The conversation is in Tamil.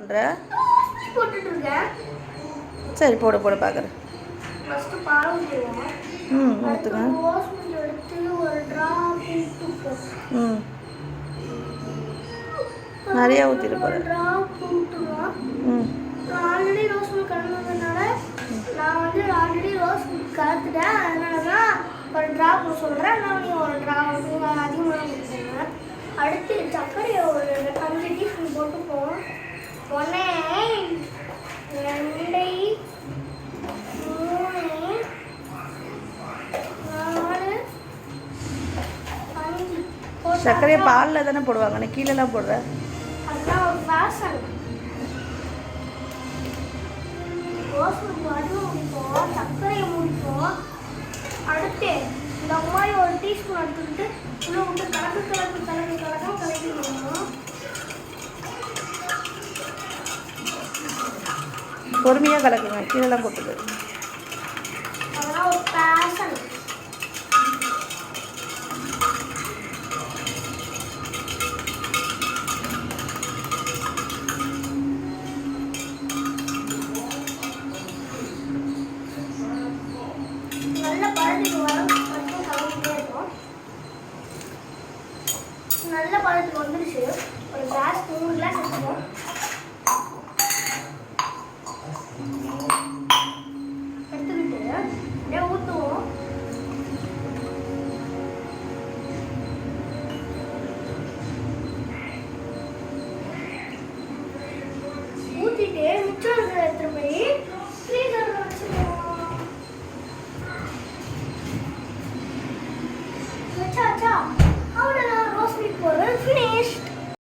பண்ணுற? போட்டுட்ருக்கேன். சரி போட போட பார்க்குறேன். ஃபஸ்ட்டு பால் ஊற்றுவோம். ஊற்றுங்க. ரோஸ் மில்க் எடுத்து ஒரு ட்ராப் ஊற்றுப்போம். நிறையா ஊற்றிட்டு போகிறேன். ட்ராப் ஊற்றுவோம். நான் ஆல்ரெடி ரோஸ் மில்க் கலந்ததுனால நான் வந்து ஆல்ரெடி ரோஸ் மில்க் கலந்துட்டேன். அதனால தான் ஒரு ட்ராப் சொல்கிறேன். நான் நீங்கள் ஒரு ட்ராப் அதிகமாக கொடுத்துருங்க. அடுத்து சர்க்கரையை ஒரு 5 டீஸ்பூன் போட்டுப்போம். 1 2 3 4 5. சர்க்கரையை பாலில் தானே போடுவாங்க, நான் கீழெல்லாம் போடுறேன். அதுதான் ஒரு ஃபேஷன். ரோஸ் மில்க் மட்டும் முடிப்போம், சர்க்கரையை முடிப்போம். அடுத்து இந்த மாதிரி ஒரு டீஸ்பூன் எடுத்துக்கிட்டு உள்ள விட்டு கலக்கிடணும். பொறுமையாக கலக்குங்க, கீழெல்லாம் போட்டுது. அதெல்லாம் ஒரு பேஷன். நல்ல பழத்துக்கு வரைக்கும் கலந்துட்டே இருக்கும். நல்ல பழத்துக்கு வந்துருச்சு. ஒரு கிளாஸ் 3 கிளாஸ் எடுத்துப்போம். எடுத்துக்கிட்டு அப்படியே ஊற்றுவோம். ஊற்றிட்டு மிச்சம் இருக்கிற எடுத்துகிட்டு போய்